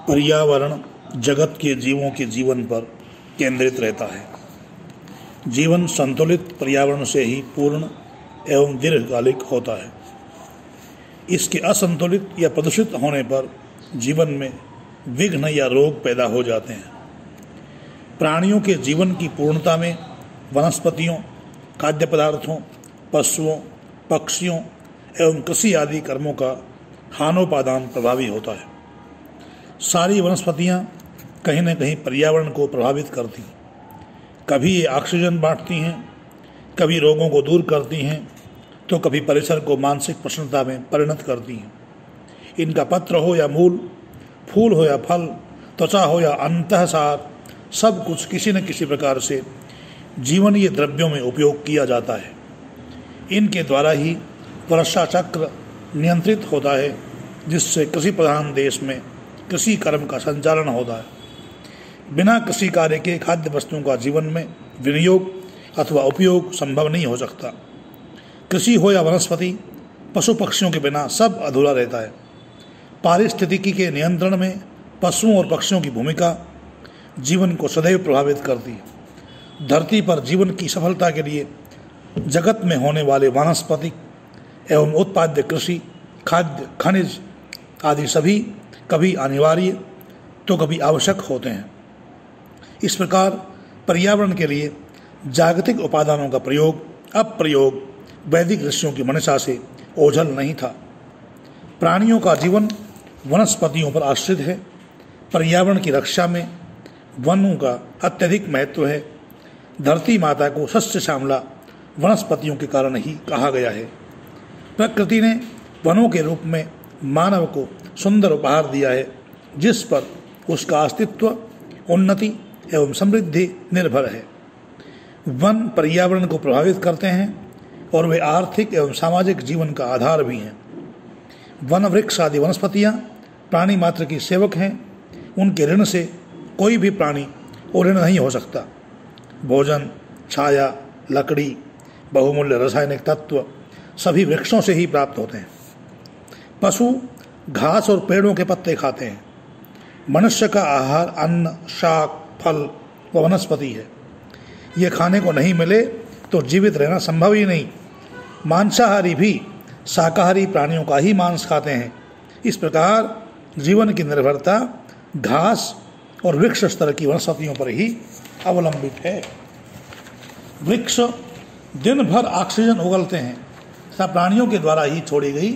पर्यावरण जगत के जीवों के जीवन पर केंद्रित रहता है। जीवन संतुलित पर्यावरण से ही पूर्ण एवं दीर्घकालिक होता है। इसके असंतुलित या प्रदूषित होने पर जीवन में विघ्न या रोग पैदा हो जाते हैं। प्राणियों के जीवन की पूर्णता में वनस्पतियों, खाद्य पदार्थों, पशुओं, पक्षियों एवं कृषि आदि कर्मों का खानोपादान प्रभावी होता है। सारी वनस्पतियां कहीं न कहीं पर्यावरण को प्रभावित करती हैं। कभी ये ऑक्सीजन बांटती हैं, कभी रोगों को दूर करती हैं, तो कभी परिसर को मानसिक प्रसन्नता में परिणत करती हैं। इनका पत्र हो या मूल, फूल हो या फल, त्वचा हो या अंतःसार, सब कुछ किसी न किसी प्रकार से जीवनीय द्रव्यों में उपयोग किया जाता है। इनके द्वारा ही वर्षा चक्र नियंत्रित होता है, जिससे कृषि प्रधान देश में कृषि कर्म का संचालन होता है। बिना कृषि कार्य के खाद्य वस्तुओं का जीवन में विनियोग अथवा उपयोग संभव नहीं हो सकता। कृषि हो या वनस्पति, पशु पक्षियों के बिना सब अधूरा रहता है। पारिस्थितिकी के नियंत्रण में पशुओं और पक्षियों की भूमिका जीवन को सदैव प्रभावित करती है। धरती पर जीवन की सफलता के लिए जगत में होने वाले वानस्पतिक एवं उत्पाद्य कृषि, खाद्य, खनिज आदि सभी कभी अनिवार्य तो कभी आवश्यक होते हैं। इस प्रकार पर्यावरण के लिए जागतिक उपादानों का प्रयोग, अप्रयोग वैदिक ऋषियों की मंशा से ओझल नहीं था। प्राणियों का जीवन वनस्पतियों पर आश्रित है। पर्यावरण की रक्षा में वनों का अत्यधिक महत्व है। धरती माता को सस्य श्यामला वनस्पतियों के कारण ही कहा गया है। प्रकृति ने वनों के रूप में मानव को सुंदर उपहार दिया है, जिस पर उसका अस्तित्व, उन्नति एवं समृद्धि निर्भर है। वन पर्यावरण को प्रभावित करते हैं और वे आर्थिक एवं सामाजिक जीवन का आधार भी हैं। वन वृक्ष आदि वनस्पतियाँ प्राणी मात्र की सेवक हैं। उनके ऋण से कोई भी प्राणी ऋण नहीं हो सकता। भोजन, छाया, लकड़ी, बहुमूल्य रासायनिक तत्व सभी वृक्षों से ही प्राप्त होते हैं। पशु घास और पेड़ों के पत्ते खाते हैं। मनुष्य का आहार अन्न, शाक, फल व वनस्पति है। ये खाने को नहीं मिले तो जीवित रहना संभव ही नहीं। मांसाहारी भी शाकाहारी प्राणियों का ही मांस खाते हैं। इस प्रकार जीवन की निर्भरता घास और वृक्ष स्तर की वनस्पतियों पर ही अवलंबित है। वृक्ष दिन भर ऑक्सीजन उगलते हैं तथा प्राणियों के द्वारा ही छोड़ी गई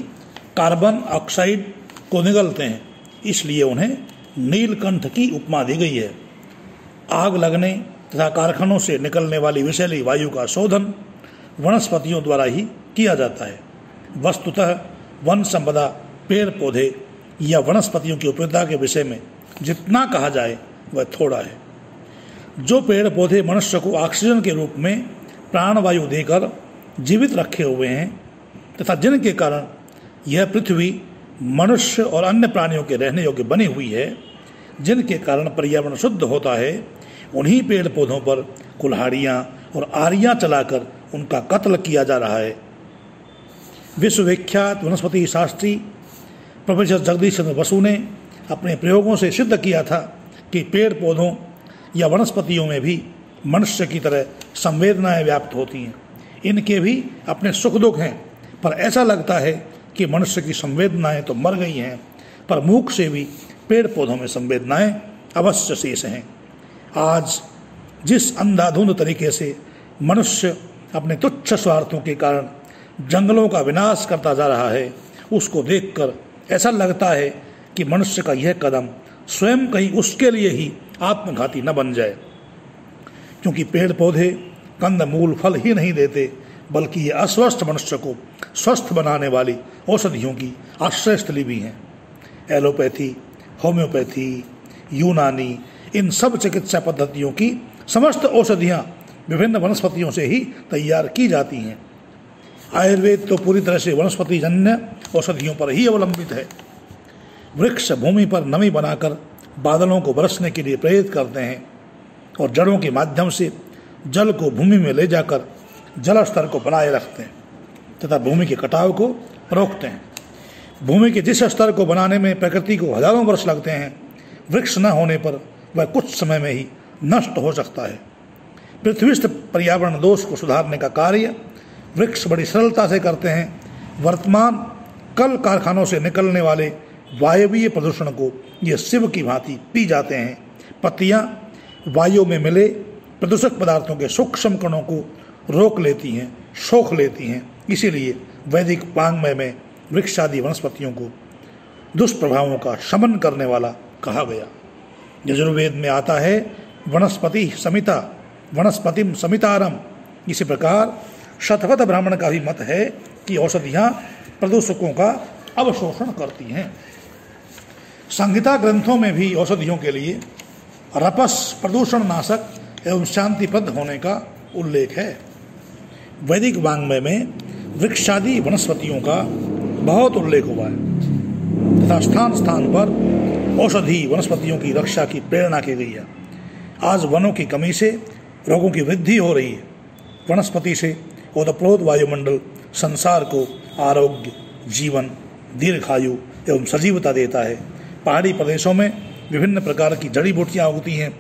कार्बन ऑक्साइड को निगलते हैं, इसलिए उन्हें नीलकंठ की उपमा दी गई है। आग लगने तथा कारखानों से निकलने वाली विषैली वायु का शोधन वनस्पतियों द्वारा ही किया जाता है। वस्तुतः वन संपदा, पेड़ पौधे या वनस्पतियों की उपयोगिता के विषय में जितना कहा जाए वह थोड़ा है। जो पेड़ पौधे मनुष्य को ऑक्सीजन के रूप में प्राणवायु देकर जीवित रखे हुए हैं तथा जिनके कारण यह पृथ्वी मनुष्य और अन्य प्राणियों के रहने योग्य बनी हुई है, जिनके कारण पर्यावरण शुद्ध होता है, उन्हीं पेड़ पौधों पर कुल्हाड़ियाँ और आरियाँ चलाकर उनका कत्ल किया जा रहा है। विश्वविख्यात वनस्पति शास्त्री प्रोफेसर जगदीश चंद्र बसु ने अपने प्रयोगों से सिद्ध किया था कि पेड़ पौधों या वनस्पतियों में भी मनुष्य की तरह संवेदनाएं व्याप्त होती हैं। इनके भी अपने सुख दुख हैं, पर ऐसा लगता है कि मनुष्य की संवेदनाएं तो मर गई हैं, पर मूक से भी पेड़ पौधों में संवेदनाएं अवश्य शेष हैं। आज जिस अंधाधुंध तरीके से मनुष्य अपने तुच्छ स्वार्थों के कारण जंगलों का विनाश करता जा रहा है, उसको देखकर ऐसा लगता है कि मनुष्य का यह कदम स्वयं कहीं उसके लिए ही आत्मघाती न बन जाए, क्योंकि पेड़ पौधे कंद मूल फल ही नहीं देते, बल्कि ये अस्वस्थ मनुष्य को स्वस्थ बनाने वाली औषधियों की आश्रयस्थली भी हैं। एलोपैथी, होम्योपैथी, यूनानी, इन सब चिकित्सा पद्धतियों की समस्त औषधियाँ विभिन्न वनस्पतियों से ही तैयार की जाती हैं। आयुर्वेद तो पूरी तरह से वनस्पति जन्य औषधियों पर ही अवलंबित है। वृक्ष भूमि पर नमी बनाकर बादलों को बरसने के लिए प्रेरित करते हैं और जड़ों के माध्यम से जल को भूमि में ले जाकर जल स्तर को बनाए रखते हैं तथा भूमि के कटाव को रोकते हैं। भूमि के जिस स्तर को बनाने में प्रकृति को हजारों वर्ष लगते हैं, वृक्ष न होने पर वह कुछ समय में ही नष्ट हो सकता है। पृथ्वीस्थ पर्यावरण दोष को सुधारने का कार्य वृक्ष बड़ी सरलता से करते हैं। वर्तमान कल कारखानों से निकलने वाले वायवीय प्रदूषण को ये शिव की भांति पी जाते हैं। पत्तियां वायु में मिले प्रदूषक पदार्थों के सूक्ष्म कणों को रोक लेती हैं, सोख लेती हैं। इसीलिए वैदिक वाङ्मय में वृक्षादि वनस्पतियों को दुष्प्रभावों का शमन करने वाला कहा गया। यजुर्वेद में आता है वनस्पति समिता वनस्पतिम समितारम। इसी प्रकार शतपथ ब्राह्मण का भी मत है कि औषधियाँ प्रदूषकों का अवशोषण करती हैं। संहिता ग्रंथों में भी औषधियों के लिए रपस प्रदूषण नाशक एवं शांतिप्रद होने का उल्लेख है। वैदिक वाङ्मय में वृक्षादि वनस्पतियों का बहुत उल्लेख हुआ है तथा स्थान स्थान पर औषधि वनस्पतियों की रक्षा की प्रेरणा की गई है। आज वनों की कमी से रोगों की वृद्धि हो रही है। वनस्पति से ओतप्रोत वायुमंडल संसार को आरोग्य, जीवन, दीर्घायु एवं सजीवता देता है। पहाड़ी प्रदेशों में विभिन्न प्रकार की जड़ी बूटियाँ उगती हैं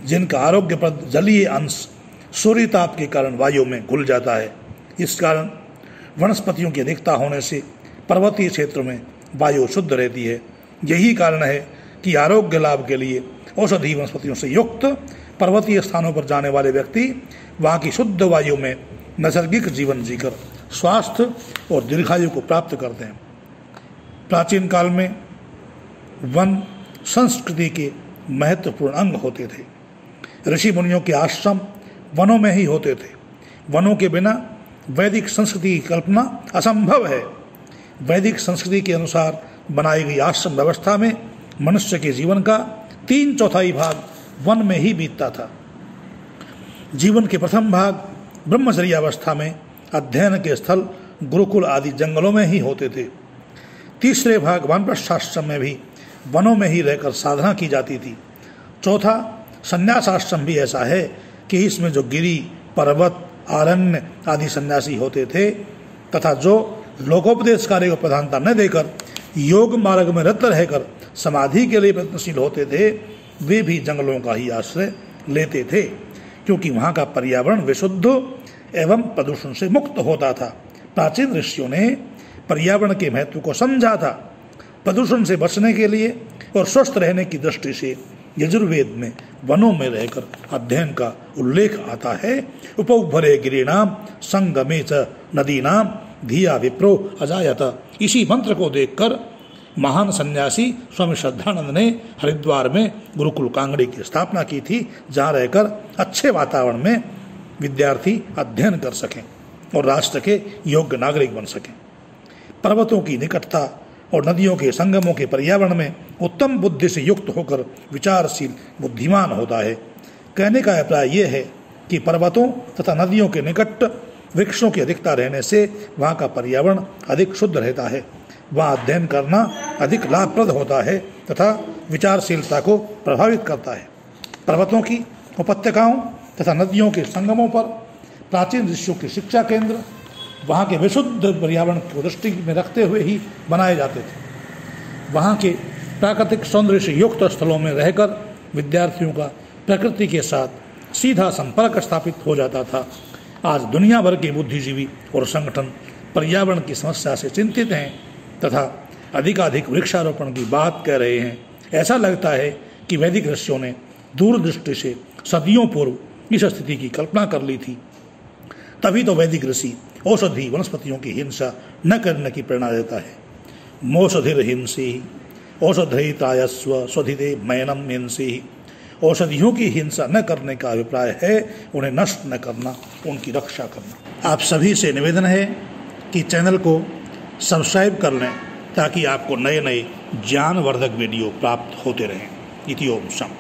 जिनका आरोग्यप्रद जलीय अंश सूर्य ताप के कारण वायु में घुल जाता है। इस कारण वनस्पतियों की अधिकता होने से पर्वतीय क्षेत्र में वायु शुद्ध रहती है। यही कारण है कि आरोग्य लाभ के लिए औषधि वनस्पतियों से युक्त पर्वतीय स्थानों पर जाने वाले व्यक्ति वहाँ की शुद्ध वायु में नैसर्गिक जीवन जीकर स्वास्थ्य और दीर्घायु को प्राप्त करते हैं। प्राचीन काल में वन संस्कृति के महत्वपूर्ण अंग होते थे। ऋषि मुनियों के आश्रम वनों में ही होते थे। वनों के बिना वैदिक संस्कृति की कल्पना असंभव है। वैदिक संस्कृति के अनुसार बनाई गई आश्रम व्यवस्था में मनुष्य के जीवन का 3/4 भाग वन में ही बीतता था। जीवन के प्रथम भाग ब्रह्मचर्यावस्था में अध्ययन के स्थल गुरुकुल आदि जंगलों में ही होते थे। तीसरे भाग वानप्रस्थाश्रम में भी वनों में ही रहकर साधना की जाती थी। चौथा संन्यासाश्रम भी ऐसा है कि इसमें जो गिरी, पर्वत, आरण्य आदि सन्यासी होते थे तथा जो लोकोपदेश कार्य को प्रधानता न देकर योग मार्ग में रत रहकर समाधि के लिए प्रयत्नशील होते थे, वे भी जंगलों का ही आश्रय लेते थे, क्योंकि वहाँ का पर्यावरण विशुद्ध एवं प्रदूषण से मुक्त होता था। प्राचीन ऋषियों ने पर्यावरण के महत्व को समझा था। प्रदूषण से बचने के लिए और स्वस्थ रहने की दृष्टि से यजुर्वेद में वनों में रहकर अध्ययन का उल्लेख आता है। उपौभरे गिरीणाम संगमे च नदीनाम धिया विप्रो अजायत। इसी मंत्र को देखकर महान सन्यासी स्वामी श्रद्धानंद ने हरिद्वार में गुरुकुल कांगड़ी की स्थापना की थी, जहाँ रहकर अच्छे वातावरण में विद्यार्थी अध्ययन कर सकें और राष्ट्र के योग्य नागरिक बन सकें। पर्वतों की निकटता और नदियों के संगमों के पर्यावरण में उत्तम बुद्धि से युक्त होकर विचारशील बुद्धिमान होता है। कहने का अभिप्राय यह है कि पर्वतों तथा नदियों के निकट वृक्षों की अधिकता रहने से वहाँ का पर्यावरण अधिक शुद्ध रहता है। वहाँ अध्ययन करना अधिक लाभप्रद होता है तथा विचारशीलता को प्रभावित करता है। पर्वतों की उपत्यकाओं तथा नदियों के संगमों पर प्राचीन ऋषियों के शिक्षा केंद्र वहाँ के विशुद्ध पर्यावरण को दृष्टि में रखते हुए ही बनाए जाते थे। वहाँ के प्राकृतिक सौंदर्य से युक्त स्थलों में रहकर विद्यार्थियों का प्रकृति के साथ सीधा संपर्क स्थापित हो जाता था। आज दुनिया भर के बुद्धिजीवी और संगठन पर्यावरण की समस्या से चिंतित हैं तथा अधिकाधिक वृक्षारोपण की बात कह रहे हैं। ऐसा लगता है कि वैदिक ऋषियों ने दूरदृष्टि से सदियों पूर्व इस स्थिति की कल्पना कर ली थी। तभी तो वैदिक ऋषि औषधि वनस्पतियों की हिंसा न करने की प्रेरणा देता है। मोषधिर हिंसी औषधयितायस्व स्वधिते मैनम हिंसी। औषधियों की हिंसा न करने का अभिप्राय है उन्हें नष्ट न करना, उनकी रक्षा करना। आप सभी से निवेदन है कि चैनल को सब्सक्राइब कर लें ताकि आपको नए नए ज्ञानवर्धक वीडियो प्राप्त होते रहें। इति ओम शम।